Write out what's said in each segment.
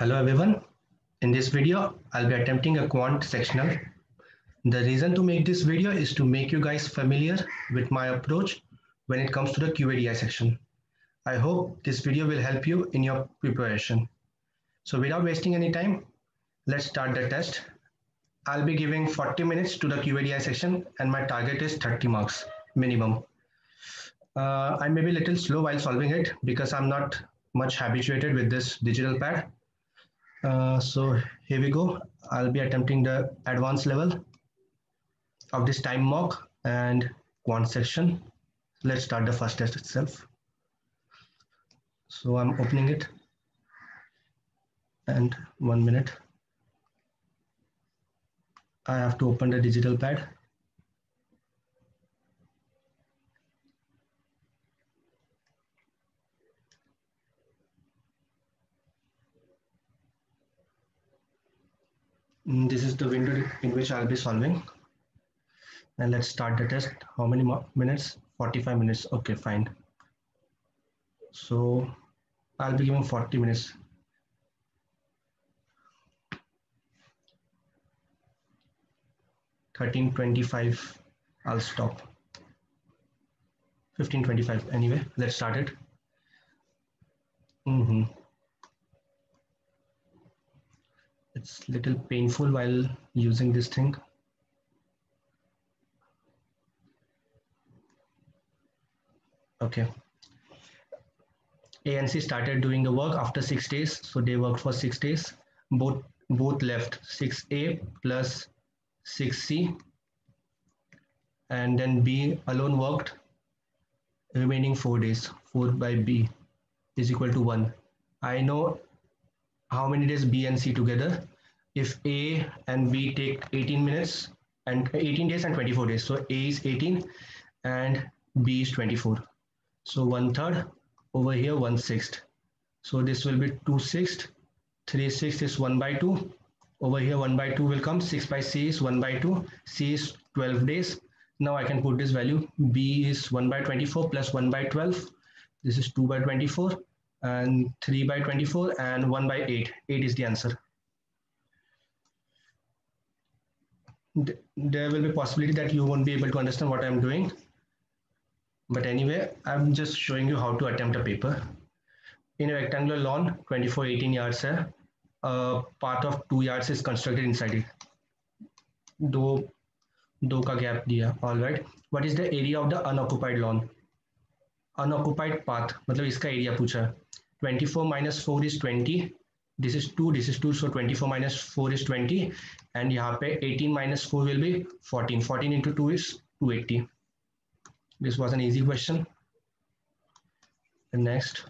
Hello everyone. In this video, I'll be attempting a quant sectional. The reason to make this video is to make you guys familiar with my approach when it comes to the QADI section. I hope this video will help you in your preparation. So without wasting any time, let's start the test. I'll be giving 40 minutes to the QADI section and my target is 30 marks minimum. I may be a little slow while solving it because I'm not much habituated with this digital pad. So here we go. I'll be attempting the advanced level of this time mock and quant section. Let's start the first test itself. So I'm opening it and 1 minute. I have to open the digital pad. This is the window in which I'll be solving. And let's start the test. How many minutes? 45 minutes. Okay, fine. So I'll be giving 40 minutes. 13:25. I'll stop. 15:25. Anyway, let's start it. It's a little painful while using this thing. Okay. ANC started doing the work after 6 days. So they worked for 6 days. Both left 6A plus 6C. And then B alone worked remaining 4 days. 4 by B is equal to 1. I know how many days B and C together. If A and B take 18 minutes and 18 days and 24 days. So A is 18 and B is 24. So 1/3 over here 1/6. So this will be 2/6. 3/6 is 1/2. Over here 1/2 will come. 6 by C is 1/2. C is 12 days. Now I can put this value. B is 1/24 plus 1/12. This is 2/24 and 3/24 and 1/8. 8 is the answer. There will be a possibility that you won't be able to understand what I'm doing. But anyway, I'm just showing you how to attempt a paper. In a rectangular lawn, 24-18 yards है. A part of 2 yards is constructed inside it. दो का gap दिया. All right. What is the area of the unoccupied lawn? Unoccupied path, मतलब इसका area पूछा. 24 minus 4 is 20. This is 2, this is 2, so 24 minus 4 is 20. And यहाँ पे 18 minus 4 will be 14. 14 into 2 is 280. This was an easy question. And next.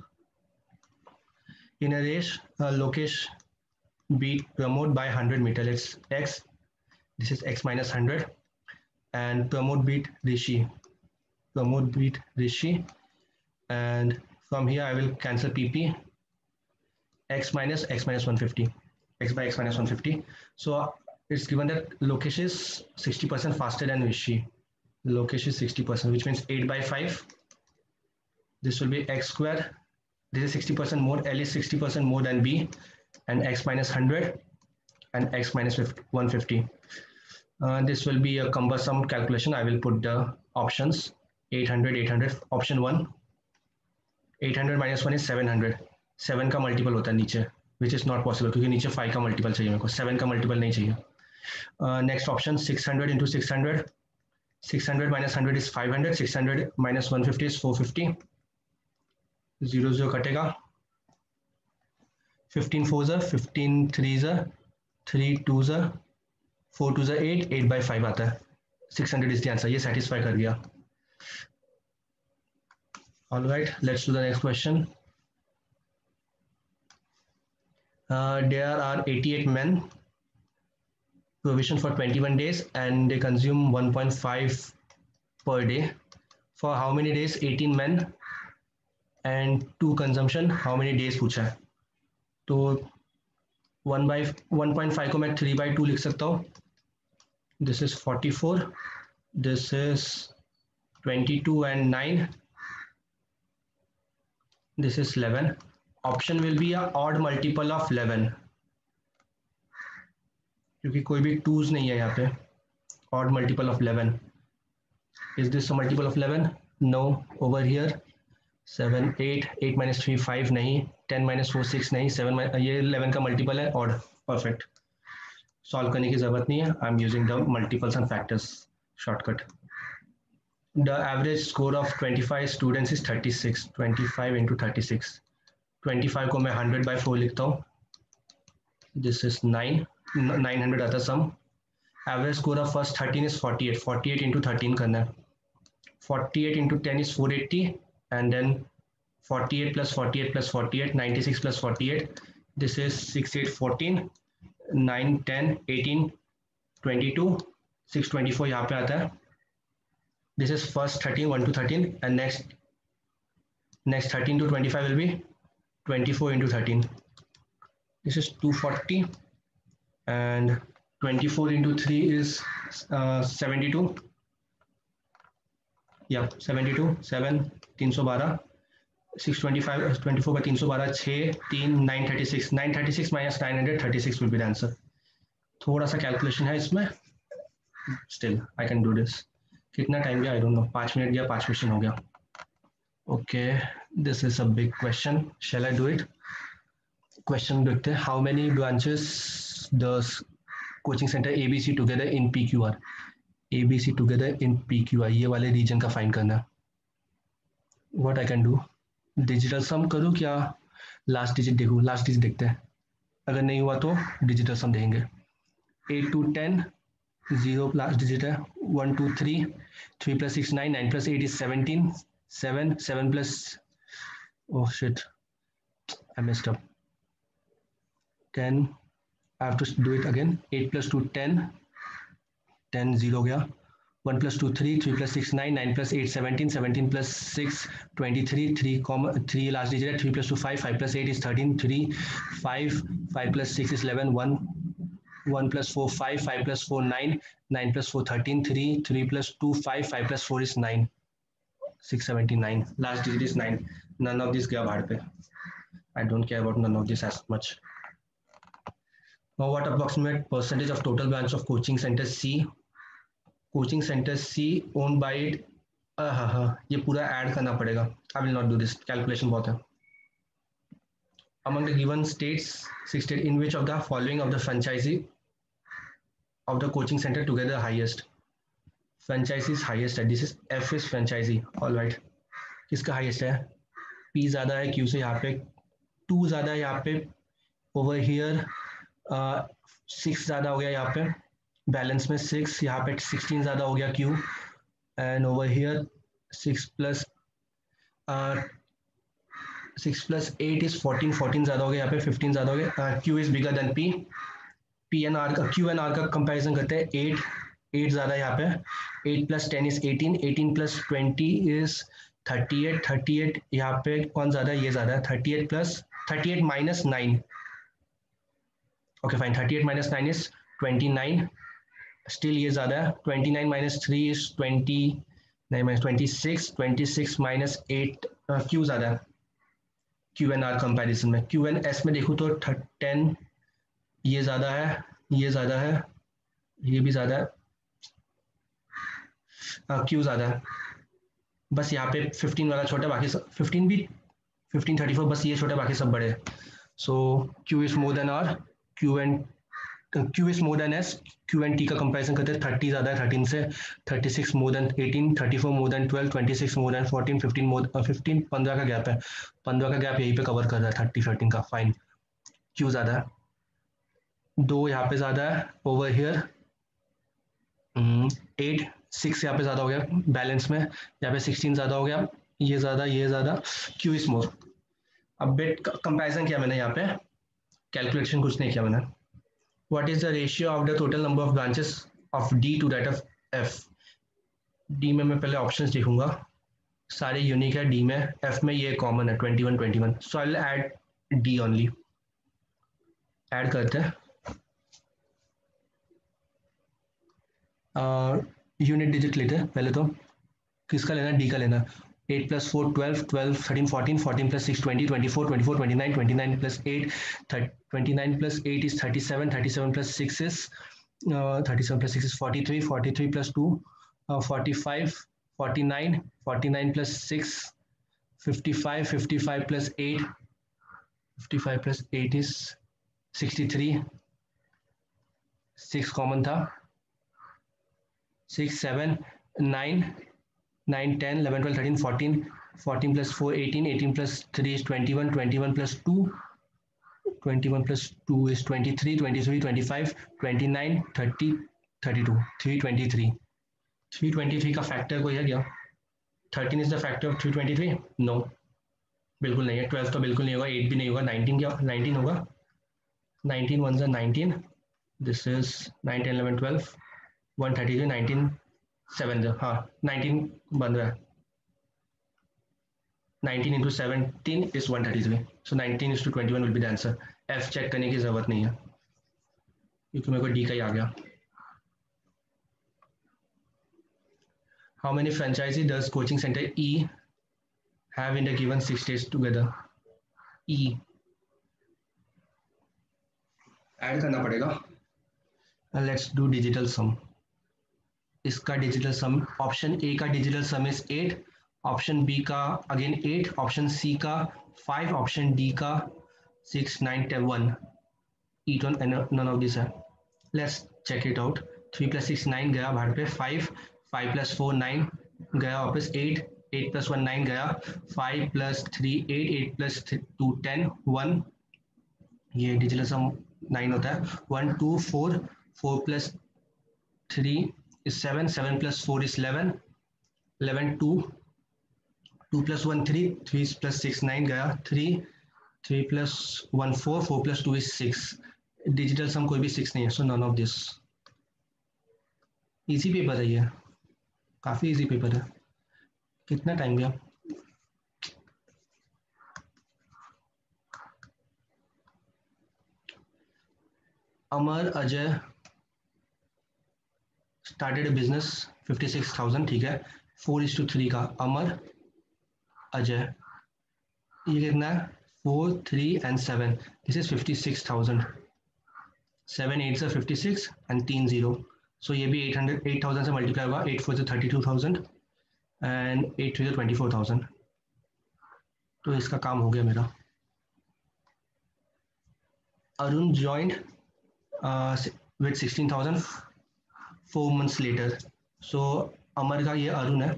In a race, Lokesh beat Pramod by 100 meters. It's X. This is X minus 100. And Pramod beat Rishi. Pramod beat Rishi. And from here, I will cancel PP. X minus 150. X by X minus 150. So it's given that Lokesh is 60% faster than Rishi. Lokesh is 60%, which means 8 by 5. This will be X square. This is 60% more. L is 60% more than B. And X minus 100 and X minus 150. This will be a cumbersome calculation. I will put the options. 800, 800. Option 1. 800 minus 1 is 700. 7 का multiple होता है नीचे, which is not possible क्योंकि नीचे 5 का multiple चाहिए मेरे को. 7 का multiple नहीं चाहिए. Next option 600 into 600. 600 minus 100 is 500. 600 minus 150 is 450. 0 0 कटेगा. 15 4s are 15 3s are 3 2s are 4 2s are 8. 8 by 5 आता है. 600 is the answer. ये satisfy कर गया. All right, let's do the next question. There are 88 men provision for 21 days and they consume 1.5 per day. For how many days? 18 men and 2 consumption. How many days पूछा है? तो 1.5 को मैं 3/2 लिख सकता हूँ. This is 44. This is 22 and 9. This is 11. Option will be a odd multiple of 11, क्योंकि कोई भी टूज नहीं है यहाँ पे. Odd multiple of 11. Is this a multiple of 11? No. Over here 7 8, 8 minus 3 5 नहीं, 10 माइनस 4 6 नहीं, 7 ये 11 का मल्टीपल है ऑड. परफेक्ट. सॉल्व करने की जरूरत नहीं है. I am using the multiples and factors shortcut. The average score of 25 students is 36. 25 into 36. 25 को मैं 100 by 4 लिखता हूँ. This is 9. 900 आता sum. Average score of first 13 is 48. 48 into 13 करना है. 48 into 10 is 480. And then 48 plus 48 plus 48. 96 plus 48. This is 6 8 14. 9 10 18 22. 624 यहाँ पे आता है. This is first 13 1 to 13, and next 13 to 25 will be 24 into 13. This is 240, and 24 into 3 is 72. Yeah, 72. 7 312. 625 24 by 312 6 3 936. 936 minus 936 will be the answer. थोड़ा सा calculation है इसमें. Still I can do this. कितना time गया? I don't know. 5 मिनट गया, 5 question हो गया. Okay, this is a big question. Shall I do it? Question देखते हैं. How many branches does coaching centre ABC together in PQR? ABC together in PQR, ये वाले region का find करना. What I can do? Digital sum करूँ क्या last digit देखूँ? Last digit देखते हैं. अगर नहीं हुआ तो डिजिटल सम देंगे. 8 to 10 0 लास्ट डिजिट है. 1 2 3 3 plus 6 9 9 plus 8 is 17. 7 7 plus, oh shit, I messed up. 10, I have to do it again. 8 plus 2 10. 10 0 गया. 1 plus 2 3 3 plus 6 9 9 plus 8 17. 17 plus 6 23. 3 last digit है. 3 plus 2 5 5 plus 8 is 13. 3 5 5 plus 6 is 11. 1 plus 4 5 5 plus 4 9 9 plus 4 13. 3 plus 2 5 5 plus 4 is 9. 679. Last digit is 9. None of this गया बाहर पे. I don't care about none of this as much. Now what approximate percentage of total branch of coaching center C? Coaching center C owned by it. ये पूरा add करना पड़ेगा. I will not do this. Calculation बहुत है. Among the given states, 6 states, in which of the following of the franchisee of the coaching center together highest? Franchisee is highest है. This is F is franchisee. All right. किसका highest है? P ज़्यादा है Q से. यहाँ पे 2 ज़्यादा है. यहाँ पे ओवर हियर 6 ज़्यादा हो गया. यहाँ पे बैलेंस में 6. यहाँ पे 16 ज़्यादा हो गया Q. And over here 6 plus 8 is 14. 14 ज़्यादा हो गया. यहाँ पे 15 ज़्यादा हो गया. Q is bigger than P. P and R का, Q and R का कंपेरिजन करते हैं. 8 ज़्यादा है यहाँ पे. 8 plus 10 is 18. 18 plus 20 is 38. 38 यहाँ पे कौन ज़्यादा है? ये ज़्यादा है. 38 minus 9. Okay, fine. 38 minus 9 is 29. Still ये ज़्यादा है. 29 minus 3 is 20. 9 minus 26. 26 minus 8. Q ज़्यादा है. Q and R कंपेरिजन में. Q and S में देखूँ तो 10. ये ज़्यादा है. ये ज़्यादा है. ये भी ज़्यादा है. Q ज़्यादा है. बस यहाँ पे 15 वाला छोटा, बाकी सब 15 भी 15 34, बस ये छोटा, बाकी सब बड़े. सो Q is more than R. Q is more than S. Q and T का कंपैरिजन करते हैं. 30 ज़्यादा है 13 से. 36 more than 18. 34 more than 12. 26 more than 14. 15 15 का गैप है. 15 का गैप यहीं पे कवर कर रहा है 30 13 का. फाइन. Q ज़्यादा है. 2 यहाँ पे ज़्यादा है. ओवर हियर 8 6 यहाँ पे ज़्यादा हो गया बैलेंस में. यहाँ पे 16 ज़्यादा हो गया. ये ज़्यादा, ये ज़्यादा. Q is more. अब बेट कंपैरिजन किया मैंने. यहाँ पे कैलकुलेशन कुछ नहीं किया मैंने. What is the ratio of the total number of branches of D to that of F? D में मैं पहले ऑप्शंस देखूंगा. सारे यूनिक है D में. F में ये कॉमन है 21 21. So I will add D only. Add करते हैं. यूनिट डिजिट लेते हैं पहले. तो किसका लेना है? D का लेना है. 8 plus 4 12, 12 13 14, 14 plus 6 20, 24 24 29, 29 plus 8 29 plus 8 is 37, 37 plus 6 is 37 plus 6 is 43, 43 plus 2 45, 49, 49 plus 6 55, 55 plus 8 55 plus 8 is 63, 6 common था, 6 7 9 9 10 11 12 13 14, 14 plus 4 18, 18 plus 3 is 21, 21 plus 2 21 plus 2 is 23, 23 25 29 30 32 323 323 का फैक्टर कोई है क्या? 13 is the factor of 323? No, बिल्कुल नहीं है। 12 तो बिल्कुल नहीं होगा, 8 भी नहीं होगा। 19 क्या? 19 होगा। 19 1 19, दिस इज 9 10 11 12 133 19 7, हाँ 19 बन रहा है। 19 into 17 is 133. So 19 is to 21 will be the answer. F check करने की जरूरत नहीं है क्योंकि मेरे को D का ही आ गया। How many franchises does coaching center E have in the given 6 days together? E add करना पड़ेगा। Let's do digital sum. इसका डिजिटल सम, ऑप्शन ए का digital sum is 8, option B का अगेन 8, ऑप्शन सी का 5, option D का 6 9 10 1, each one none of this है। Let's check it out. 3 plus 6 9 गया बाहर पे, 5 5 plus 4 9 गया वापस, 8 8 plus 1 9 गया, 5 plus 3 8 8 plus 2 10 1, ये डिजिटल सम 9 होता है। 1 2 4 4 plus 3 is 7, 7 plus 4 is 11, 11 2, 2 plus 1 3, 3 plus 6 9 गया, 3 3 plus 1 4, 4 plus 2 is 6, digital sum कोई भी 6 नहीं है, so none of this. Easy paper है ये, काफी इजी पेपर है। कितना टाइम गया? Amar Ajay started a business 56,000, ठीक है। 4:3 का अमर अजय, ये कितना है? 4 3 and 7, दिस इज 56,000। 7 8 से 56 एंड 3 0, सो ये भी 8,000 से मल्टीप्लाई होगा। 8 4 से 32,000 एंड 8 3 से 24,000। तो इसका काम हो गया मेरा। Arun joined with 16,000 4 months later. So अमर का ये अरुण है,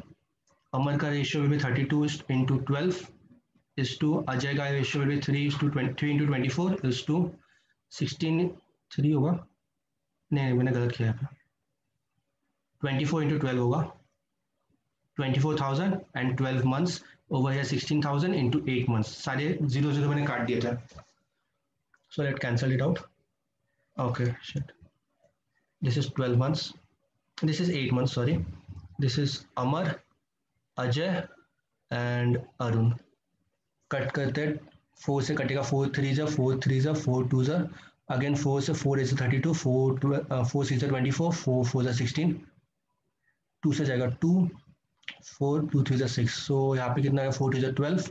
अमर का ratio will be 32 into 12 is to Ajay का ratio will be 3 into 24 is to 16 3 होगा, नहीं मैंने गलत किया है, 24 into 12 होगा, 24,000 and 12 months over here 16,000 into 8 months, सारे 0 0 मैंने काट दिया था, so let's cancel it out. Okay, shit, this is 12 months, this is 8 months, sorry, this is Amar, Ajay and Arun. Cut करते 4 से कटेगा, 4 3 जा 4 3 जा 4 2 जा, अगेन 4 से 4 is 32, 4 6 24, 4 4 जा 16, 2 से जाएगा 2, 4 2 3 जा 6, सो यहाँ पे कितना है? 4 2 जा 12,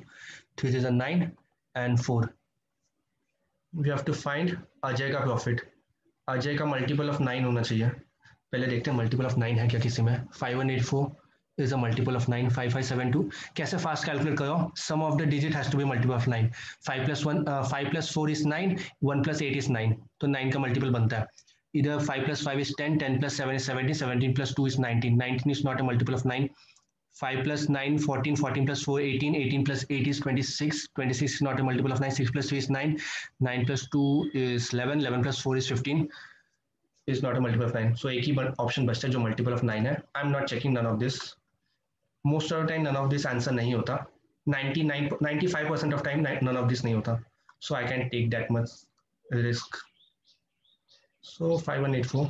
3 3 जा 9 and 4. We have to find Ajay का प्रॉफिट। अजय का मल्टीपल ऑफ 9 होना चाहिए, पहले देखते हैं मल्टीपल ऑफ 9 है क्या किसी में। 5184 is a multiple of 9, 5572, कैसे फास्ट कैलकुलेट करो? Sum of the digit has to be multiple of 9, 5 plus 4 is 9, 1 plus 8 is 9, तो 9 का मल्टीपल बनता है। इधर 5 plus 5 is 10, 10 plus 7 is 17, 17 plus 2 is 19, 19 is not a multiple of 9, 5 plus 9 14, 14 plus 4 18, 18 plus 8 is 26, 26 is not a multiple of 9, 6 plus 3 is 9, 9 plus 2 is 11, 11 plus 4 is 15, is not a multiple of 9, so एक ही option बचता है जो multiple of 9 है। I am not checking none of this, most of the time none of this answer नहीं होता, 95% of time none of this नहीं होता, so I can take that much risk. So 5184,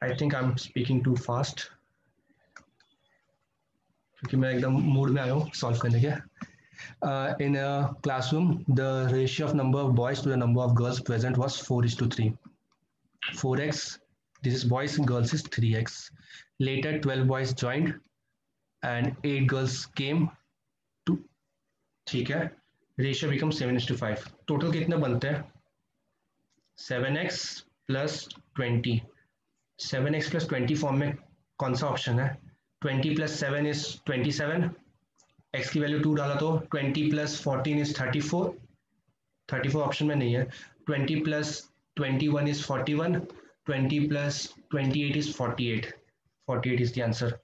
I think I am speaking too fast क्योंकि मैं एकदम mood में आया हूँ सॉल्व करने के। In a classroom, the ratio of number of boys to the number of girls present was 4:3. 4x, this is boys and girls is 3x. Later 12 boys joined and 8 girls came to, ठीक है, ratio become 7:5। Total कितने बनते हैं? 7x plus 20। 7x plus 20 form में कौन सा option है? 20 plus 7 is 27, x की वैल्यू 2 डाला तो 20 प्लस 14 इज 34, 34 ऑप्शन में नहीं है। 20 plus 21 is 41, 20 plus 28 is 48, 48 is the answer.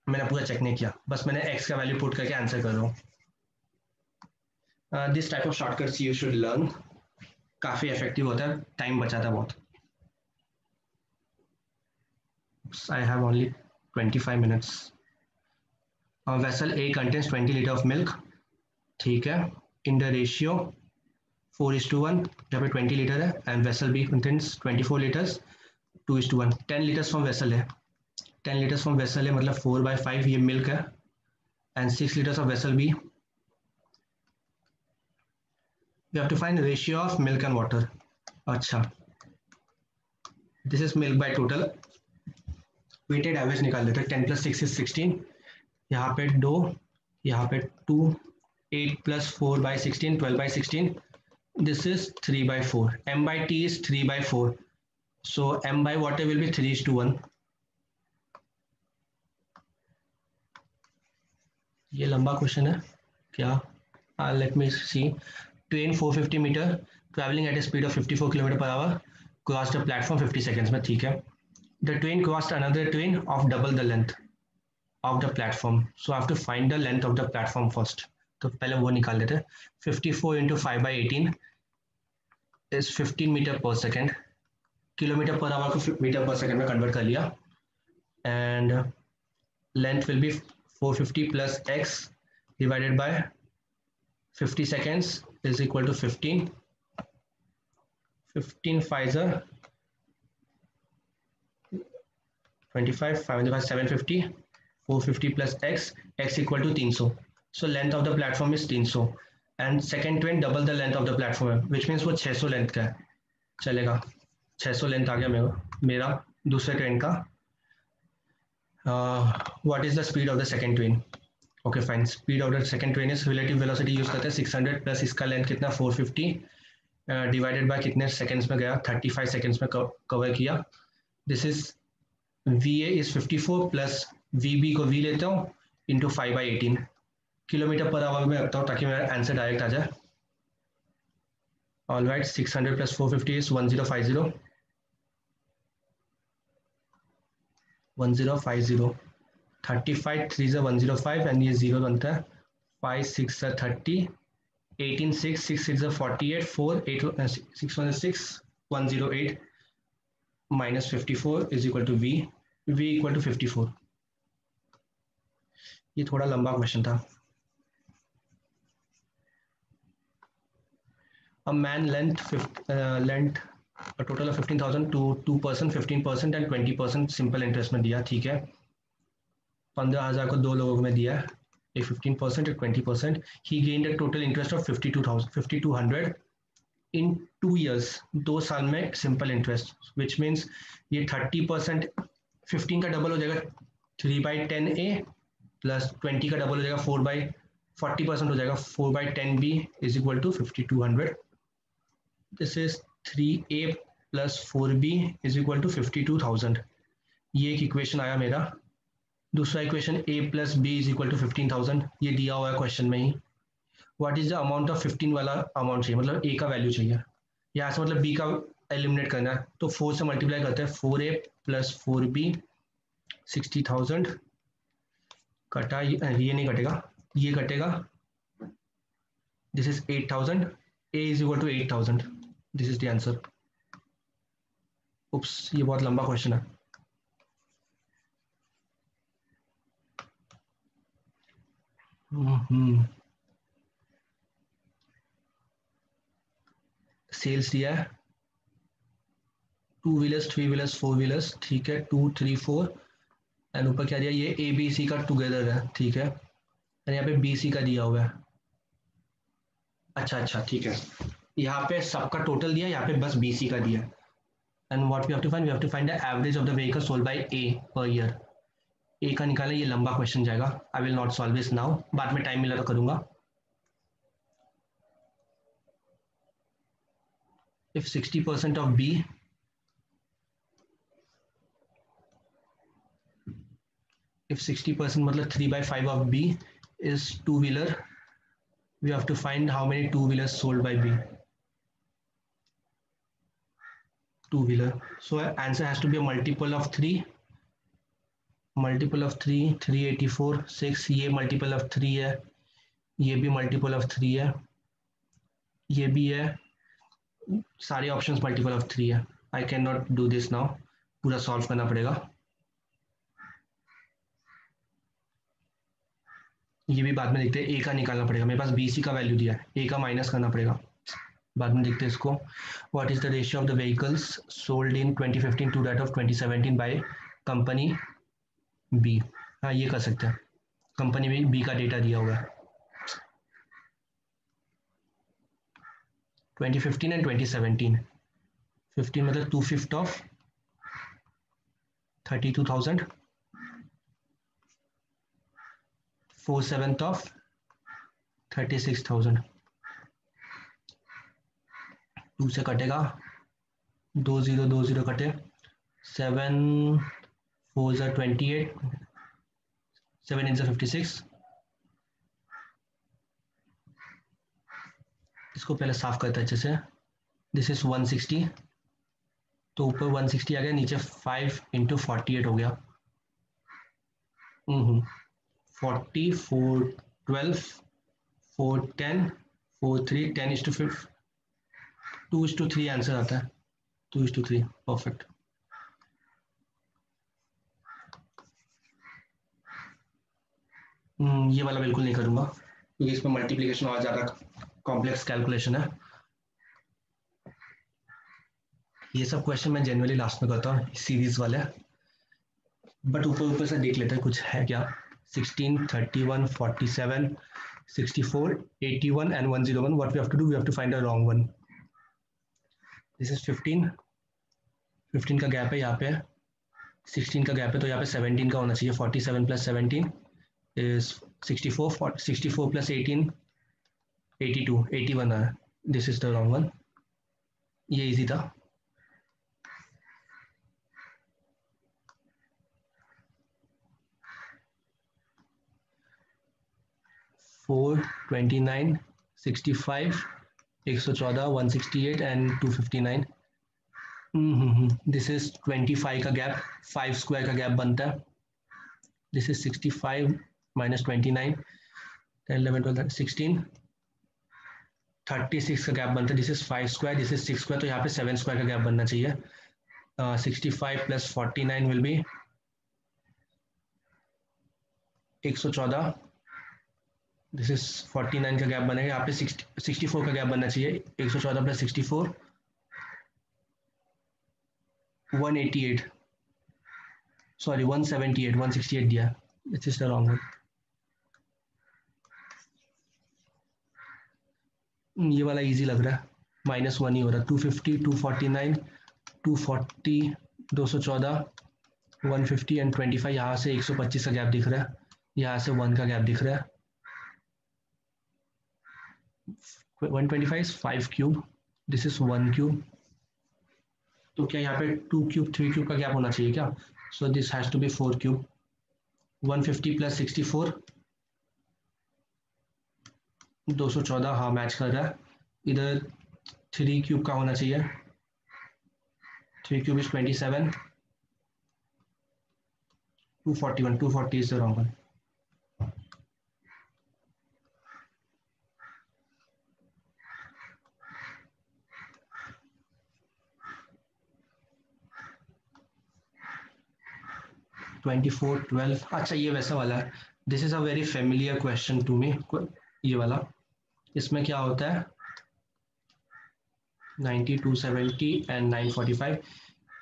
मैंने पूरा चेक नहीं किया, बस मैंने x का वैल्यू पुट करके आंसर कर रहा हूँ। This type of shortcuts you should learn, काफ़ी इफेक्टिव होता है, टाइम बचाता है बहुत। I have only 25 minutes. Vessel A contains 20 liter of milk, ठीक है, in the ratio 4:1, यहाँ पे 20 लीटर है, and vessel B contains 24 liters, 2:1, 10 liters from vessel है, 10 liters from vessel है मतलब 4/5 ये milk है, and 6 liters of vessel B. We have to find the ratio of milk and water. अच्छा, this is milk by total, weighted average निकाल लेते हैं। 10 plus 6 is 16, यहाँ पे 2, यहाँ पे 2, 8 plus 4/16, 12/16, this is 3/4, m by t is 3/4, so m by water will be 3:1। ये लंबा क्वेश्चन है क्या? Let me see. Train 450 metre travelling at a speed of 54 kilometre per hour crossed the platform 50 seconds में, ठीक है। The train crossed another train of double the length of the platform, so I have to find the length of the platform first. तो पहले वो निकाल लेते हैं। 54 into 5/18 is 15 metre per second, kilometre per hour को metre per second में convert कर लिया, and length will be 450 plus x divided by 50 seconds is equal to 15, 15 5s are 25, 5 750, 450 plus x equal to 300, so length of the platform is 300 and second train double the length of the platform, which means वो 600 length का है, चलेगा। 600 length आ गया मेरा दूसरे train का। what is the speed of the second train? Okay fine, speed of the second train is relative velocity use करते हैं 600 प्लस इसका लेंथ कितना 450 डिवाइडेड बाय कितने सेकंड्स में गया 35 सेकंड्स में कवर किया। This is V A is 54 plus V B को वी लेता हूँ इंटू 5/18 किलोमीटर पर आवर में रखता हूँ ताकि मेरा आंसर डायरेक्ट आ जाए। All right, 600 plus 450 is 1050, 1050, 35 3 105 and ये 0 बनता है, 5 6 30, 18 6 6 6 48, 4 8 6 1 6 108 minus 54 is equal to v equal to 54। ये थोड़ा लंबा क्वेश्चन था। A man lent a total of 15,000 to 2 person, 15% and 20% simple interest में दिया, ठीक है। 15,000 को दो लोगों में दिया, एक 15% एक 20%। He gained a total interest of 5200 in 2 years, 2 साल में सिंपल इंटरेस्ट, विच मीन्स ये 30%, 15 का डबल हो जाएगा 3/10A प्लस 20 का डबल हो जाएगा 40% हो जाएगा 4/10B is equal to 5200। This is 3A plus 4B is equal to 52,000। ये एक इक्वेशन आया मेरा। दूसरा equation A plus B is equal to 15,000, ये दिया हुआ है क्वेश्चन में ही। What is the amount of 15 वाला अमाउंट चाहिए, मतलब A का वैल्यू चाहिए, यहाँ से मतलब B का एलिमिनेट करना है, तो 4 से मल्टीप्लाई करते हैं, 4A प्लस 4B 60,000 कटा, ये नहीं कटेगा, ये कटेगा, this is 8,000, A is equal to 8,000, this is the answer. Oops, ये बहुत लंबा क्वेश्चन है। सेल्स दिया है 2 व्हीलर्स 3 व्हीलर्स 4 व्हीलर्स, ठीक है, 2 3 4 एंड ऊपर क्या दिया, ये ए बी सी का टुगेदर है, ठीक है, एंड यहाँ पे बी सी का दिया हुआ है। अच्छा ठीक है, यहाँ पे सबका टोटल दिया, यहाँ पे बस बी सी का दिया। And what we have to find the average of the vehicle sold by A per year. A का निकालें, ये लंबा क्वेश्चन जाएगा, I will not solve this now, बाद में टाइम मिला तो करूंगा। इफ 60% ऑफ बी, if 60% मतलब 3/5 of B is two-wheeler, we have to find how many two-wheelers sold by B. Two-wheeler. So answer has to be a multiple of 3. Multiple of 3, 384, 6. ये multiple of 3 है, ये भी multiple of 3 है, ये भी है, सारे ऑप्शंस multiple of 3 है। I cannot do this now, पूरा सॉल्व करना पड़ेगा। ये भी बाद में देखते हैं, ए का निकालना पड़ेगा, मेरे पास बी सी का वैल्यू दिया है, ए का माइनस करना पड़ेगा, बाद में देखते हैं इसको। What is the ratio of the vehicles sold in 2015 to that of 2017 by company B. हाँ ये कर सकते हैं, कंपनी बी का डेटा दिया हुआ है 2015 एंड 2017। 15 मतलब 2/5 ऑफ 32,000, 4/7 ऑफ 36,000, 2 से कटेगा, 2 0 2 0 कटे, 7 4 ज़ा 28, 7 8 ज़ा 56। इसको पहले साफ करते हैं अच्छे से। दिस इज 160, तो ऊपर 160 आ गया, नीचे 5 × 48 हो गया। 40 4 12 4 10 4 3 10:5 2:3 आंसर आता है, 2:3 परफेक्ट। ये वाला बिल्कुल नहीं करूंगा क्योंकि इसमें मल्टीप्लिकेशन और ज़्यादा कॉम्प्लेक्स कैलकुलेशन है। ये सब क्वेश्चन मैं जनरली लास्ट में करता हूँ सीरीज वाले, बट ऊपर से देख लेते हैं कुछ है क्या। 16 31 47 64 81 and 101। what we have to do, we have to find a wrong one. this is 15 का गैप है यहाँ पे, 16 का गैप है, तो यहाँ पे 17 का होना चाहिए। 47 + 17 is 64, 64 + 18 82, 81 है। This is the wrong one, ये इजी था। Four 29 65 114 168 and 259। दिस इज 25 का गैप, 5 स्क्वायर का गैप बनता है। दिस इज 65 - 29 10 11 12 16 36 का गैप बनता है। This is 5 square, this is 6 square, तो यहाँ पे 7 स्क्वायर का गैप बनना चाहिए। 65 + 49 विल बी 114। दिस इज 49 का गैप बनेगा, यहाँ पे 64 का गैप बनना चाहिए। 114 + 64 188, सॉरी 178, 168 दिया, this is the wrong one. ये वाला इजी लग रहा है, -1 ही हो रहा है। 250 249 240 214 150 एंड 25। यहाँ से 125 का गैप दिख रहा है, यहाँ से 1 का गैप दिख रहा है। 125 is 5 cube, this is 1 cube, तो क्या यहाँ पे 2 क्यूब 3 क्यूब का गैप होना चाहिए क्या? So this has to be 4 cube. 150 + 64 214, हाँ मैच कर रहा है। इधर 3 क्यूब का होना चाहिए, 3 cube is 27 241, 240 is the wrong one. (24 12) अच्छा ये वैसा वाला है। This is a very familiar question to me, ये वाला। इसमें क्या होता है, 90 270 एंड 945।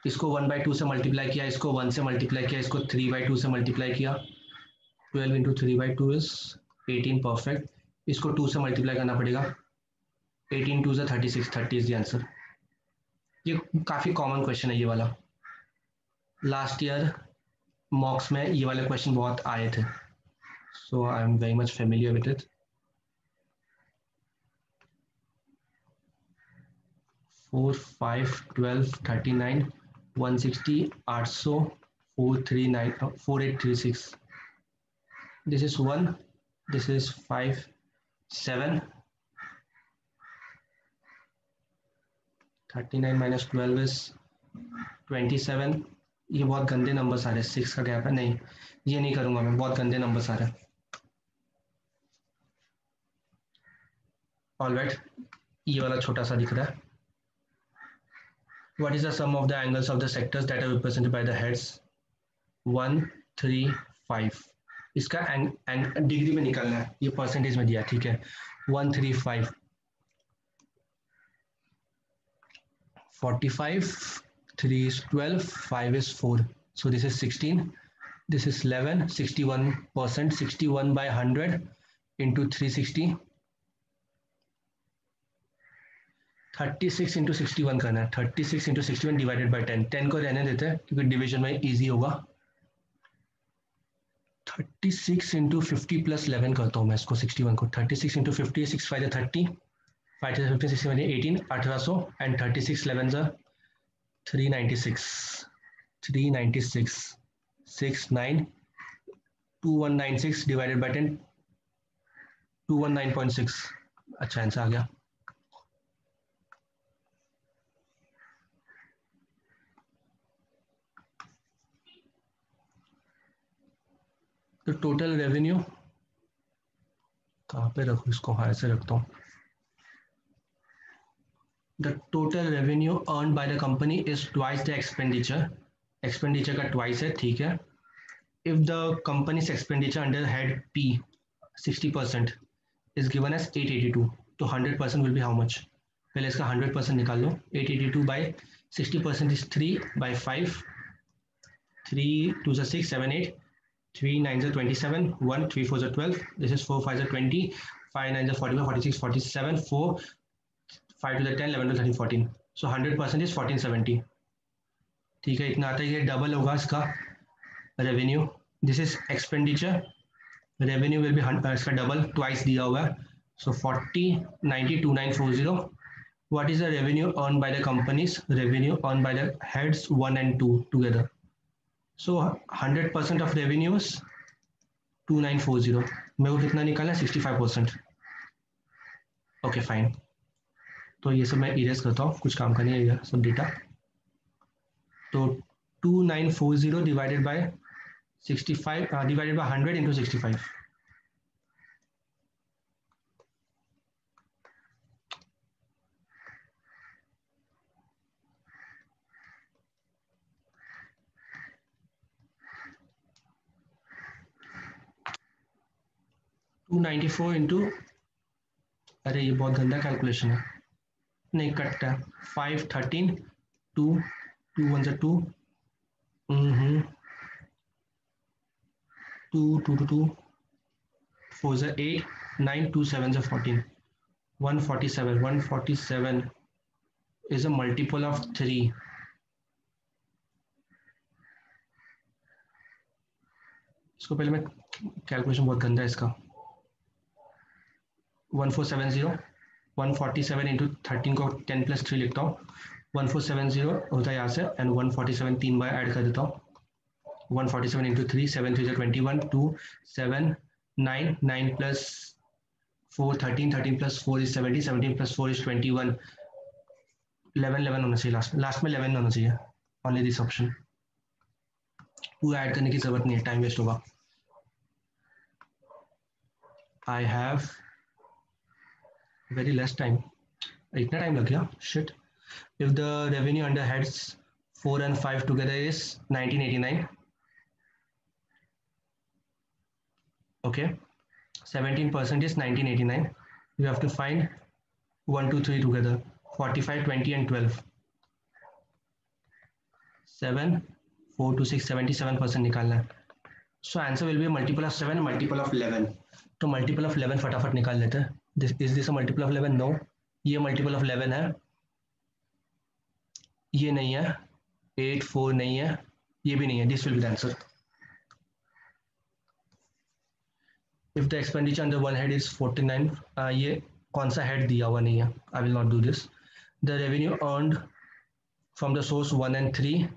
इसको 1/2 से मल्टीप्लाई किया, इसको 1 से मल्टीप्लाई किया, इसको 3/2 से मल्टीप्लाई किया। 12 × 3/2 इज 18 परफेक्ट। इसको 2 से मल्टीप्लाई करना पड़ेगा, 18 2 = 36, 30 इज द आंसर। ये काफ़ी कॉमन क्वेश्चन है ये वाला, लास्ट ईयर मॉक्स में ये वाले क्वेश्चन बहुत आए थे, so I am very much familiar with it. 4, 5, 12, 39, 160, 800, 439, 4836। This is 1, this is 5, 7, 39 minus 12 is 27। ये बहुत गंदे नंबर आ रहे हैं, 6 का गैप है, नहीं ये नहीं करूंगा मैं, बहुत गंदे नंबर आ रहे हैं। ऑलराइट, ये वाला छोटा सा दिख रहा है। What is the sum of the angles of the sectors that are represented by the heads? 1, 3, 5। इसका डिग्री में निकालना है, ये परसेंटेज में दिया, ठीक है। 1, 3, 5, 45, 3 is 12, 5 is 4, so this is 16, this is 11, 61%, 61 by 100 into 360, 36 into 61 करना है, 36 into 61 डिवाइडेड बाई 10, 10 को रहने देते हैं क्योंकि डिवीजन में इजी होगा। 36 into 50 प्लस 11 करता हूँ मैं इसको, 61 को, 36 into 50, 6 5 30, 5 15, 6 18, 1800 एंड 36 11 396, 396, 69, 2196 डिवाइडेड बाई 10, 219.6। अच्छा आंसर आ गया। तो टोटल रेवेन्यू कहाँ पे रखूँ इसको, हाँ ऐसे रखता हूँ। The total revenue earned by the company is twice the expenditure। expenditure का twice है, ठीक है। If the company's expenditure under head P 60% is given as 882, तो 100% will be how much? पहले इसका 100% निकाल लो। 882 by 60% is 3 by 5, 3 2 6 7 8, 3 9 27, 1 3 4 12, this is 4 5 20, 5 9 45, 46 47, 4 5 to the 10, 11 to 13, 14, so 100% is 1470, ठीक है। इतना आता है, ये डबल होगा इसका revenue. This is expenditure, revenue will be इसका डबल, ट्वाइस दिया हुआ है, सो 40 90 2940। What is the revenue earn by the companies? Revenue earn by the heads 1 and 2 together, so 100% of revenues 2940, मेरे को कितना निकालना है? 65%। ओके फाइन, तो ये सब मैं इरेज करता हूँ, कुछ काम का नहीं है सब डेटा। तो 2940 divided by 65 divided by 100 into 65, $294 into, अरे ये बहुत गंदा कैलकुलेशन है, नहीं कटता है। 5 13 2 2 1 2 2 2 2 2 4 8 9 2 7 14, 147, 147 is a multiple of 3। इसको पहले मैं, कैलकुलेशन बहुत गंदा है इसका। 1470, 147 इंटू 13 को 10 + 3 लिखता हूँ, 1470 होता है यहाँ से, एंड 147 3 बार ऐड कर देता हूँ। 147 इंटू 3, 7 3 21, 2 7 9 9 + 4 13, 13 + 4 is 70, 17 + 4 is 21, 11 11 होना चाहिए लास्ट में 11 होना चाहिए, ओनली दिस ऑप्शन। पूरा ऐड करने की जरूरत नहीं है, टाइम वेस्ट होगा। I have very less time, इतना टाइम लग गया, shit. If the revenue under heads 4 and 5 together is 1989, okay, 17% is 1989, you have to find 1 2 3 together, 45 20 and 12, 7 4 2 6 77% निकालना है। So answer will be multiple of 7 multiple of 11, तो multiple of 11 फटाफट निकाल लेते हैं। Is this a multiple of 11? No, ये multiple of 11 है, ये नहीं है, 8 4 नहीं है, ये भी नहीं है, this will be the answer. If the expenditure under one head is 49, ये कौन सा हेड दिया हुआ नहीं है, I will not do this. The revenue earned from the source 1 and 3.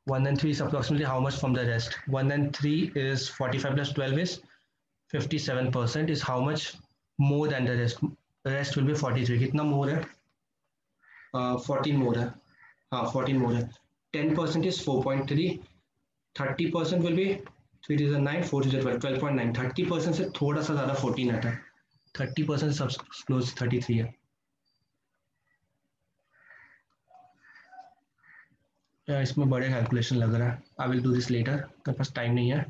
1 and 3 is approximately how much from the rest? 1 and 3 is 45 plus 12 is 57%, is how much more than the rest? The rest will be 43. कितना more है? 14 more है. हाँ 14 more है. 10% is 4.3. 30% will be 3 is a 9, 4 is a 12, 12.9. 30% से थोड़ा सा ज़्यादा 14 आता है. 30% सब क्लोज 33 है. इसमें बड़े कैलकुलेशन लग रहा है. I will do this later, मेरे पास टाइम नहीं है.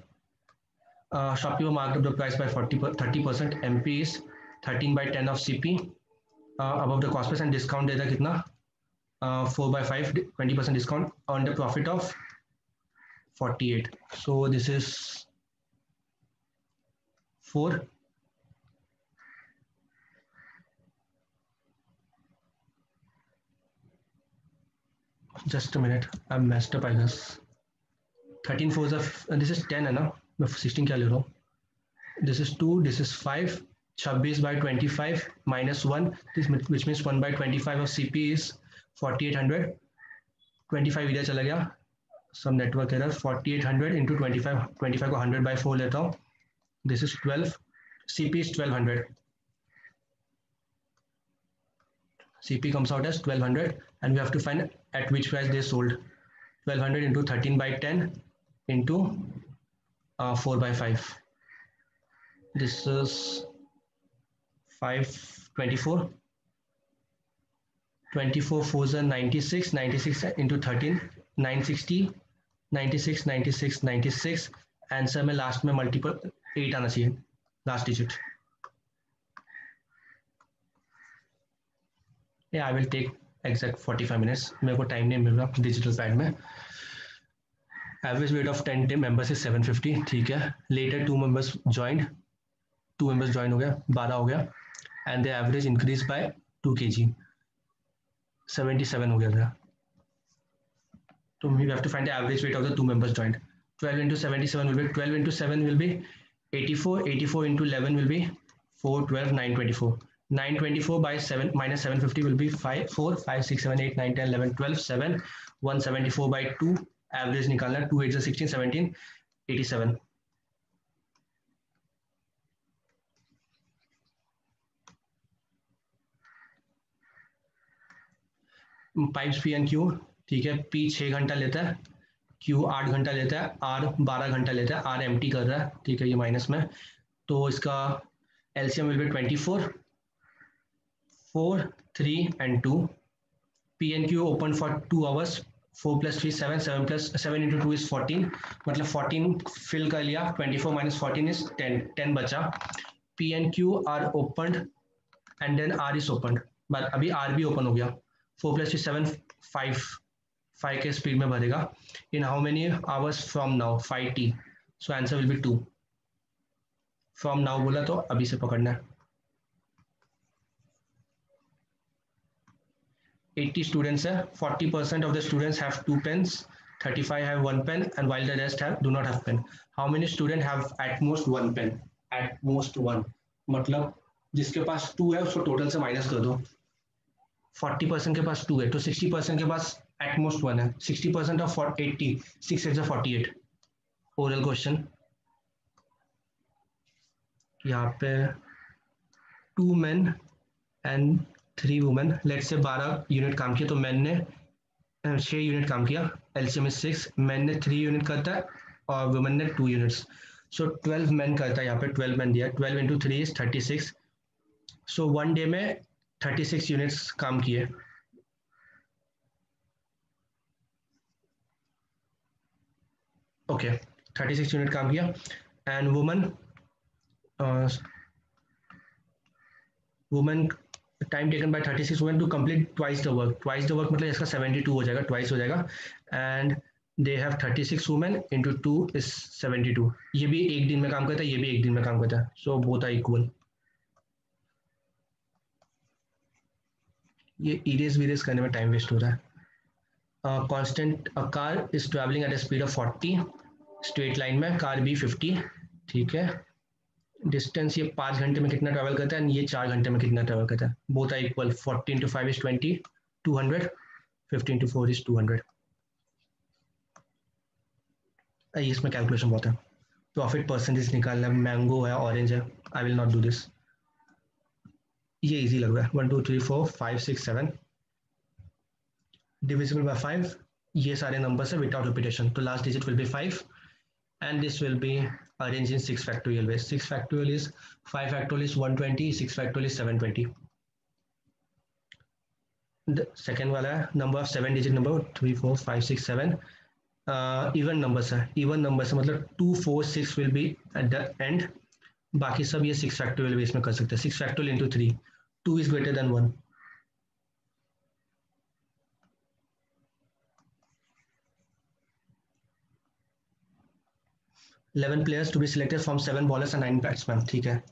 Shopkeeper marked up the price by 30%. MP is 13/10 of CP. Above the cost price and discount देता कितना? 4/5, 20% discount on the profit of 48. So this is 4. Just a minute, I messed up I guess. 13 4s of this is 10 है ना, मैं 16 क्या ले रहा हूँ. This is 2, this is 5. 26/25 minus 1, this which means 1/25 of CP is 4800. 25 इधर चला गया, some network error. 4800 into 25, 25 को 100/4 लेता हूँ. This is 12. CP is 1200. CP comes out as 1200 and we have to find at which price they sold. 1200 into 13/10 into 4/5. This is 524. 24 4s are 96. 96 into 13, 960. 96 96 96. Answer में last में multiple 8 आना चाहिए, last digit. I will take exact 45 minutes. मेरे को time नहीं मिल रहा digital pad में. Average weight of 10 members is 750. ठीक है. Later 2 members joined, 2 members join हो गया, 12 हो गया. And the average increase by 2 kg, 77 हो गया था. तो we have to find the average weight of the 2 members joined. 12 into 77 will be 12 into 7 will be 84. 84 into 11 will be 4 12 924. 924 by 7 minus 750 will be 5 4 5 6 7 8 9 10 11 12 7. 174 by 2 average निकालना. 2 8 16 17 87. Pipes P and Q. ठीक है. P 6 घंटा लेता है, Q 8 घंटा लेता है, R 12 घंटा लेता है. R एम्प्टी कर रहा है. ठीक है, ये माइनस में. तो इसका LCM will be 24, 4 3 and 2. P and Q open for 2 hours. 4 plus 3 7, 7 plus 7 into 2 is 14. मतलब 14 फिल कर लिया. 24 minus 14 is 10. 10 बचा. P and Q are opened and then R is opened. but अभी R भी open हो गया. 4 plus 3 7 5 के speed में भरेगा. In how many hours from now? 5t. So answer will be 2. From now बोला तो अभी से पकड़ना है. 80 students है. 40% of the students have 2 pens. 35 have 1 pen and while the rest do not have pen. How many students have at most 1 pen? At most 1. मतलब जिसके पास 2 है उसको टोटल से माइनस कर दो. 40% के पास 2 है तो 60% के पास at most 1 है. 60% of 80, 6 is 48. Oral question. यहाँ पे 2 men and 3 वुमेन. लेट से 12 यूनिट काम किया तो मैन ने 6 यूनिट काम किया. LCM is 6. मैन ने 3 यूनिट करता है और वुमेन ने 2 यूनिट्स. सो 12 मैन करता है. यहाँ पे 12 मैन दिया. 12 into 3 is 36. सो 1 डे में 36 यूनिट्स काम किए. ओके 36 यूनिट काम किया. And women time taken by 36 women to complete twice the work. Twice the work मतलब इसका 72 हो जाएगा, ट्वाइस हो जाएगा. And they have 36 women into 2 is 72. ये भी एक दिन में काम करता है, ये भी एक दिन में काम करता है. So both are equal. ये इरेज विरेज करने में टाइम वेस्ट हो रहा है. Constant a car is travelling at a speed of 40 straight line में. कार भी 50. ठीक है. डिस्टेंस ये 5 घंटे में कितना ट्रैवल करता है एंड ये 4 घंटे में कितना ट्रैवल करता है, both are equal, 40 into 5 is 20, 200, 50 into 4 is 200। इसमें कैलकुलेशन बहुत है, प्रॉफिट परसेंटेज निकालना है, मैंगो है, ऑरेंज है, I will not do this, ये इजी लग रहा है। 1 2 3 4 5 6 7 डिविजिबल बाय 5, ये सारे नंबर्स है विदाउट रिपीटेशन, तो last digit will be 5 and this will be arranged in 6 factorial ways। 6 factorial is 5 factorial is 120, 6 factorial is 720। The second वाला है number of 7 digit number 3 4 5 6 7 even numbers है, even numbers है मतलब 2 4 6 will be at the end, बाकी सब ये 6 factorial base में कर सकते हैं। 6 factorial into 3, 2 is greater than 1। Eleven players to be selected from 7 bowlers and 9 batsman, ठीक है।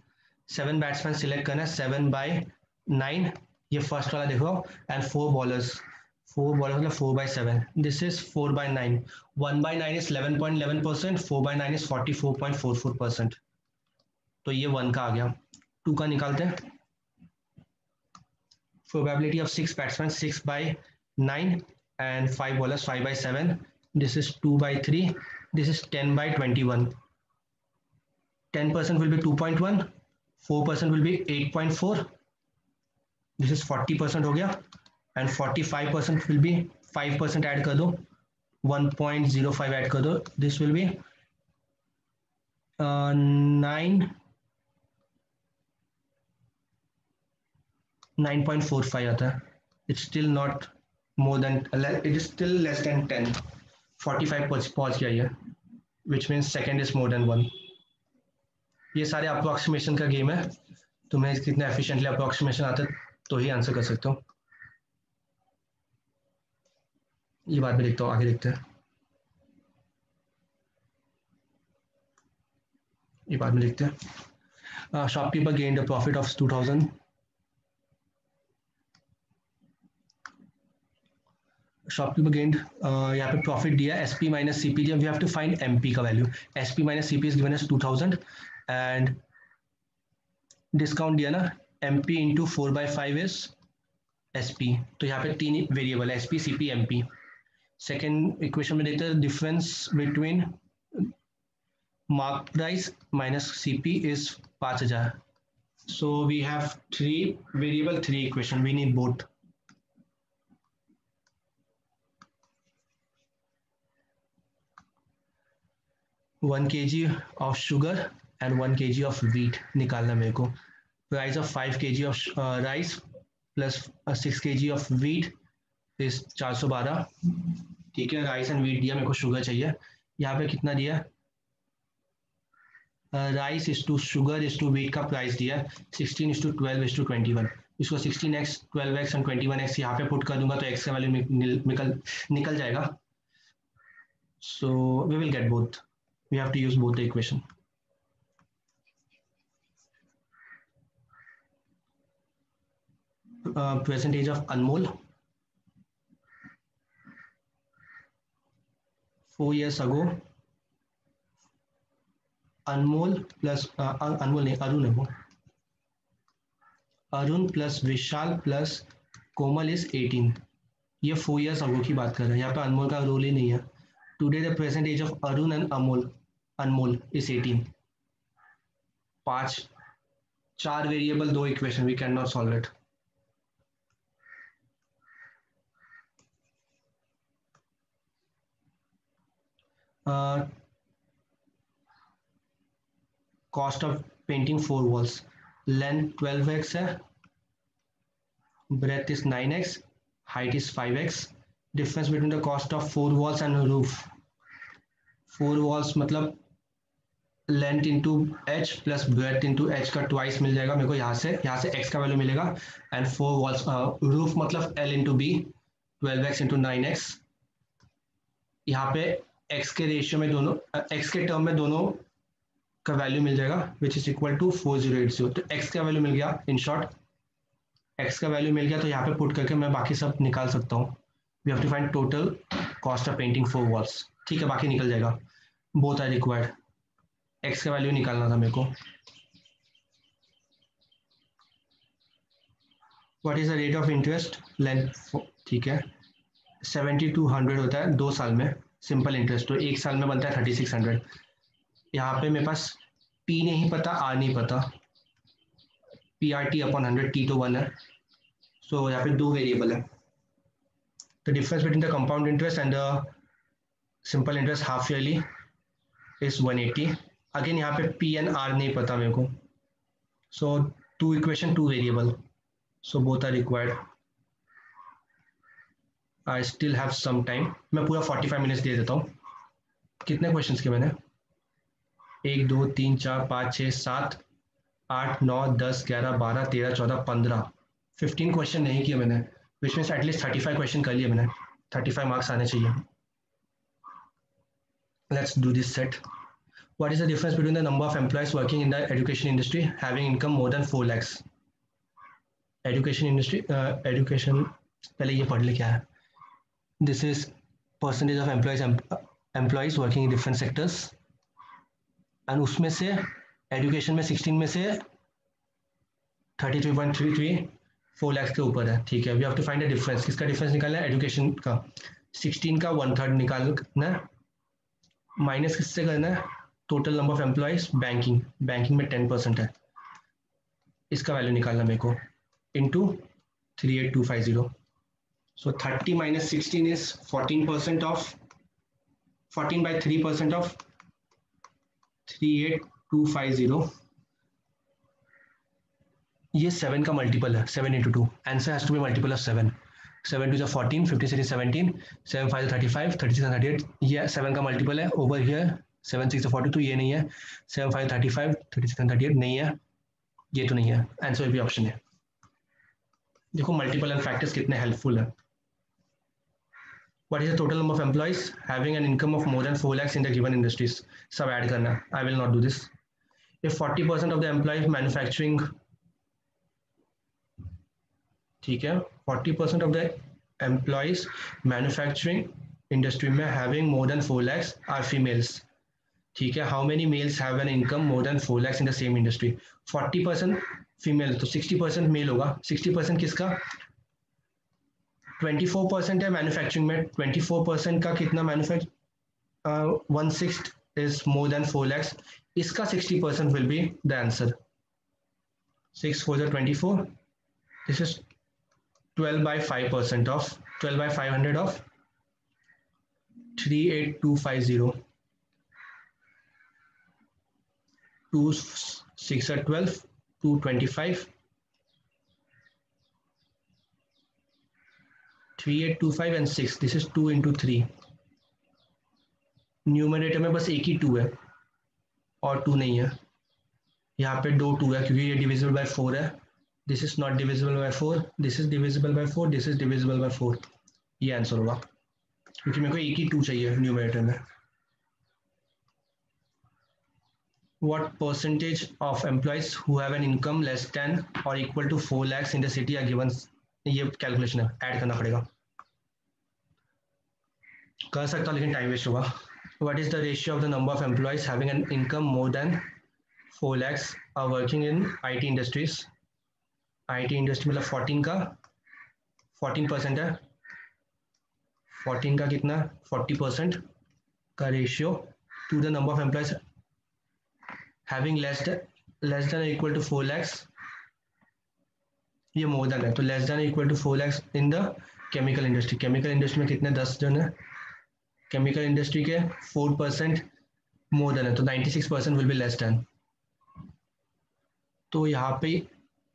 7 बैट्समैन सिलेक्ट करना है, 7/9, ये फर्स्ट वाला देखो, एंड 4 बॉलर्स, 4 बॉलर मतलब 4/7, दिस इज 4/9, 1/9 इज 11.11%, 4/9 इज 44.44%, तो ये 1 का आ गया। 2 का निकालते हैं, probability of 6 batsman 6/9 and 5 bowlers 5/7, this is 2/3, this is 10/21, 10% will be 2.1, 4% will be 8.4, this is 40% हो गया, and 45% will be 5% ऐड कर दो, 1.05 ऐड कर दो, this will be 9.45 आता है, it's still not more than, it is still less than 10, 45 पहुंच गया ये, which means second is more than 1। ये सारे अप्रोक्सीमेशन का गेम है, तुम्हें कितना एफिशिएंटली अप्रोक्सीमेशन आता है तो ही आंसर कर सकते हो। ये बात में देखता हूँ, आगे देखते हैं, ये बाद में देखते हैं। Shopkeeper gained a profit of 2000, shopkeeper gained, यहाँ पे प्रॉफिट दिया SP minus CP, we have to find MP का value, SP minus CP is given as 2000 and discount दिया ना, एमपी इंटू 4/5 इज एसपी, तो यहाँ पे 3 वेरिएबल है, SP CP MP. Second equation में देखते हैं, difference between mark price minus CP is 5000, so we have 3 variable 3 equation, we need both। One kg of sugar and 1 kg of wheat निकालना मेरे को, price of 5 kg of rice plus 6 kg of wheat is 412, ठीक है। Rice and wheat दिया, मेरे को sugar चाहिए, यहाँ पे कितना दिया, rice is to sugar is to wheat का प्राइस दिया 16:12:21, इसको 16x 12x एंड 21x यहाँ पे पुट कर दूंगा तो x का वैल्यू निकल जाएगा, so we will get both, we have to use both the equation. Present age of Anmol 4 years ago, Anmol plus Anmol नहीं, अरुण है वो, Arun plus Vishal plus Komal is 18, ये 4 years अगो की बात कर रहे हैं, यहाँ पे अनमोल का रोल ही नहीं है। Today the present age of Arun and Anmol is 18, 4 variable 2 equation, we can not solve it. Cost of painting 4 walls, length 12x है, breadth is 9x, height is 5x, difference between the cost of 4 walls and roof, 4 walls मतलब length into H plus breadth into H का twice मिल जाएगा मेरे को, यहाँ से x का वैल्यू मिलेगा, एंड 4 वॉल्स रूफ मतलब l into B 12x into 9x, यहाँ पे x के रेशियो में दोनों x के टर्म में दोनों का वैल्यू मिल जाएगा विच इज इक्वल टू 4080, तो x का वैल्यू मिल गया, इन शॉर्ट x का वैल्यू मिल गया, तो यहाँ पे पुट करके मैं बाकी सब निकाल सकता हूँ। We have to find total cost of painting 4 walls, ठीक है, बाकी निकल जाएगा, बोथ आर रिक्वायर्ड, x का वैल्यू निकालना था मेरे को। What is the rate of interest length, ठीक है 70 to 100 होता है 2 साल में सिंपल इंटरेस्ट, तो 1 साल में बनता है 3600। यहाँ पे मेरे पास पी नहीं पता, आर नहीं पता, P R T upon 100, T तो 1 है, सो यहाँ पे 2 वेरिएबल है। The difference between the compound interest and the simple interest half yearly is 180। Again यहाँ पे पी एंड आर नहीं पता मेरे को, so 2 equation 2 variable, so both are required. I still have some time, मैं पूरा 45 मिनट्स दे देता हूँ। कितने क्वेश्चंस के मैंने 1 2 3 4 5 6 7 8 9 10 11 12 13 14 15 15 क्वेश्चन नहीं किए मैंने, विच मीन्स एटलीस्ट 35 क्वेश्चन कर लिए मैंने, 35 मार्क्स आने चाहिए। Let's do this set. What is the difference between the number of employees working in the education industry having income more than 4 lakhs? Education industry, education पहले ये पढ़ ले क्या है। This is percentage of employees working in different sectors, and उसमें से education में 16 में से 33.33 4 lakhs के ऊपर है, ठीक है। We have to find the difference, किसका डिफरेंस निकालना है, एजुकेशन का 16 का 1/3 निकालना है, माइनस किससे करना है, total number of employees banking, banking में 10% है, इसका वैल्यू निकालना मेरे को, into 38250। So 30 minus 16 is 14% of 14/3% of 38250। ये 7 का मल्टीपल है, 7 into 2, answer has to be multiple of 7। 7 2 14, 56 is 17, 7 5 35, 36 38, ये 7 का मल्टीपल है। ओवर हियर 7 6 42, ये नहीं है। 7 5 35, 36 38 नहीं है, ये तो नहीं है, आंसर भी ऑप्शन है। देखो मल्टीपल एंड फैक्टर्स कितने हेल्पफुल है। What is the total number of employees having an income of more than 4 lakhs in the given industries? सब ऐड करना है, I will not do this. If 40% of the employees manufacturing, ठीक है 40% of the employees manufacturing industry में having more than 4 lakhs are females, ठीक है। How many males have an income more than 4 lakhs in the same industry? 40% female, तो 60% mail होगा। 60% किसका, 24% है manufacturing में, 24% का कितना manufacture 1/6 is more than 4 lakhs, इसका 60% will be the answer. 6 4 24, this is 12/5% of 12/500 of 38250, 2 6 are 12, 225, 3825 and 6, this is 2 into 3। Numerator में बस एक ही 2 है और 2 नहीं है, यहाँ पे 2 2 है क्योंकि ये डिविजिबल बाय 4 है। This is not divisible by 4, this is divisible by 4, this is divisible by 4, ये आंसर होगा क्योंकि मेरे को एक ही 2 चाहिए न्यूमरेटर में। What percentage of employees who have an income less than or equal to 4 lakhs in the city are given? ये calculation है, ऐड करना पड़ेगा, कर सकता हूँ लेकिन टाइम वेस्ट होगा। What is the ratio of the number of employees having an income more than 4 lakhs are working in IT industries? IT industry मतलब 14 का 14% है, 14 का कितना 40% का ratio to the number of employees having less than equal to 4 lakhs, ये more than है तो less than equal to 4 lakhs in the chemical industry. Chemical industry में कितने 10 जन है, केमिकल इंडस्ट्री के 4% मोर देन है तो 96% विल बी लेस देन, तो यहाँ पे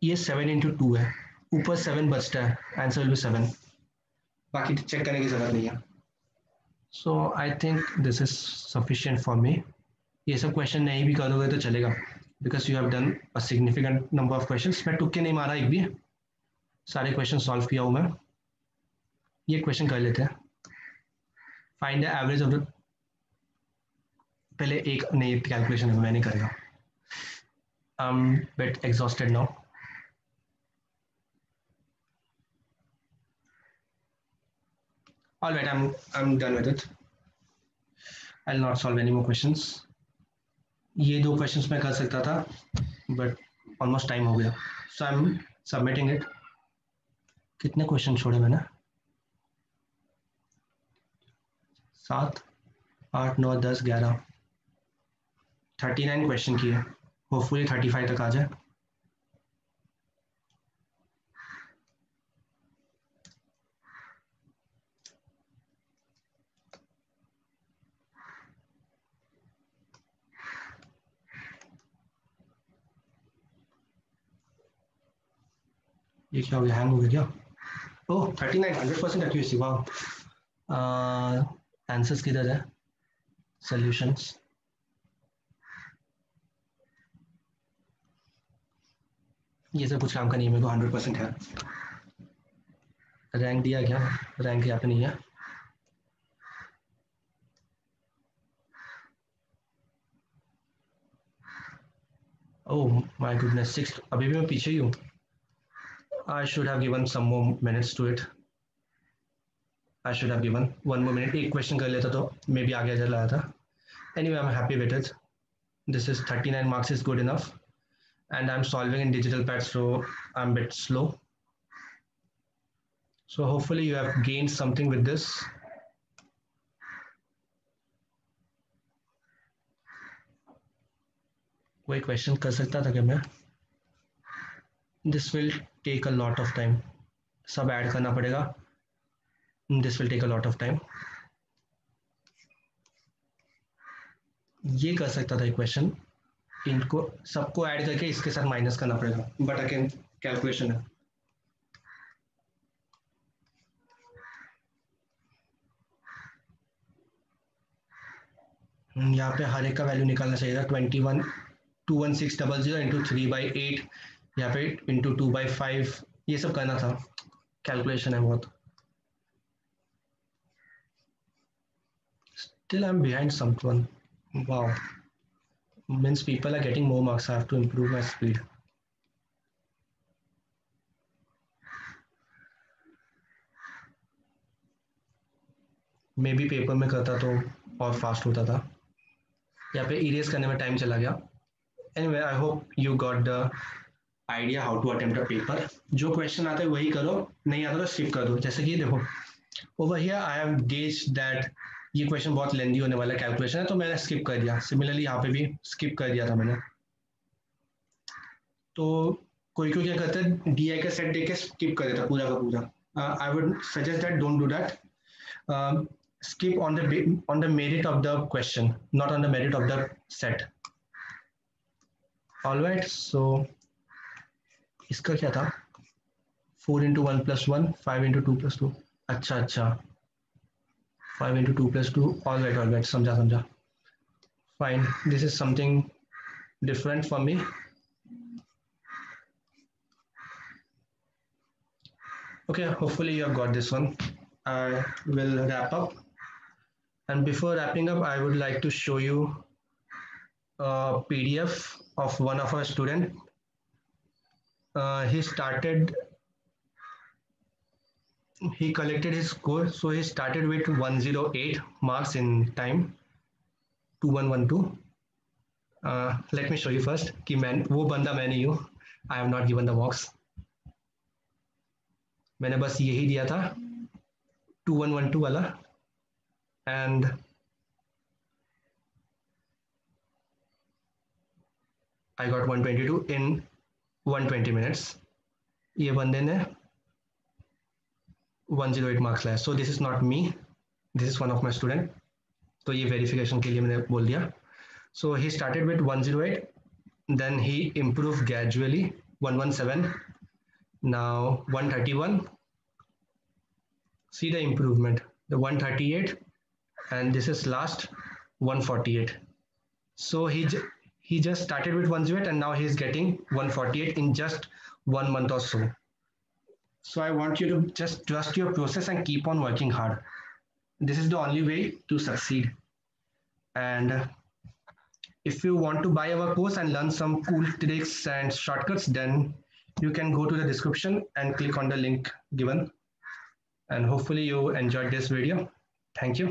ये 7 into 2 है, ऊपर 7 बचता है, आंसर विल बी 7, बाकी चेक करने की जरूरत नहीं है। So I think this is sufficient for me. ये सब क्वेश्चन नहीं भी करोगे तो चलेगा because you have done a significant number of questions. मैं तुक्के नहीं मारा एक भी, सारे क्वेश्चन सॉल्व किया हूँ मैं। ये क्वेश्चन कर लेते हैं, find the average of the, पहले एक नई कैलकुलेशन है मैं नहीं करेगा, I am bit exhausted now. All right, I'm done with it. I'll not solve any more questions. ये 2 questions मैं कर सकता था but almost time हो गया, so I'm submitting it. कितने क्वेश्चन छोड़े मैंने? 7, 8, 9, 10, 11, 39 क्वेश्चन किए। होपफुली 35 तक आ जाए। ये क्या हो गया, हैंग हो गया क्या? ओह 39, 100% एक्यूरेसी, वाह। आंसर्स किधर है? सॉल्यूशंस। ये सब कुछ काम का नहीं है, मेरे को 100% है। रैंक दिया क्या? रैंक यहाँ पे नहीं है। ओह माय गुडनेस, 6, अभी भी मैं पीछे ही हूँ। I should have given some more minutes to it. I should have given 1 more minute। एक क्वेश्चन कर लेता तो मे बी आगे चला था। Anyway I am happy with it. This is 39 marks is good enough, and I'm solving in digital pad, so I'm a bit slow. So hopefully you have gained something with this. कोई question कर सकता था क्या मैं? This will take a lot of time, सब add करना पड़ेगा। This will take a lot of time. ये कर सकता था एक क्वेश्चन, इनको सबको ऐड करके इसके साथ माइनस करना पड़ेगा, बट अगेन कैलकुलेशन है। यहाँ पे हर एक का वैल्यू निकालना चाहिए था। 21,21600 इंटू 3/8, यहाँ पे इंटू 2/5, ये सब करना था। कैलकुलेशन है बहुत। Still I'm behind someone. Wow. Means people are getting more marks. I have to improve my speed. May be paper में करता तो और फास्ट होता था। यहाँ पे इरेज करने में टाइम चला गया। Anyway I hope you got the idea how to attempt a paper. जो क्वेश्चन आता है वही करो, नहीं आता तो स्किप कर दो। जैसे कि देखो over here I have gauge that ये क्वेश्चन बहुत लेंदी होने वाला कैलकुलेशन है, तो मैंने स्किप कर दिया। सिमिलरली यहाँ पे भी स्किप कर दिया था मैंने। तो कोई कोई क्या करता है, डी आई का सेट देके स्किप कर देता पूरा का पूरा। I would suggest that don't do that. skip on the merit of the question, not on the merit of the set. All right, so इसका क्या था? 4 into 1 plus 1, 5 into 2 plus 2। अच्छा अच्छा, 5 into 2 plus 2। all right, समझा समझा। Fine, this is something different for me. Okay, hopefully you have got this one. I will wrap up, and before wrapping up I would like to show you a PDF of one of our student. He collected his score, so he started with 108 marks in time, 2112. Let me show you first कि मैं वो बंदा मैं नहीं हूँ। I have not given the marks. मैंने बस यही दिया था 2112 वाला, and I got 122 in 120 minutes. ये बंदे ने 108 मार्क्स लाया। So this is not me, this is one of my student. तो ये वेरिफिकेशन के लिए मैंने बोल दिया। So he started with 108, then he improved gradually, 117, now 131. See the improvement, the 138, and this is last 148. So he just started with 108 and now he is getting 148 in just 1 month or so. So I want you to just trust your process and keep on working hard. This is the only way to succeed. And if you want to buy our course and learn some cool tricks and shortcuts, then you can go to the description and click on the link given. And hopefully you enjoyed this video. Thank you.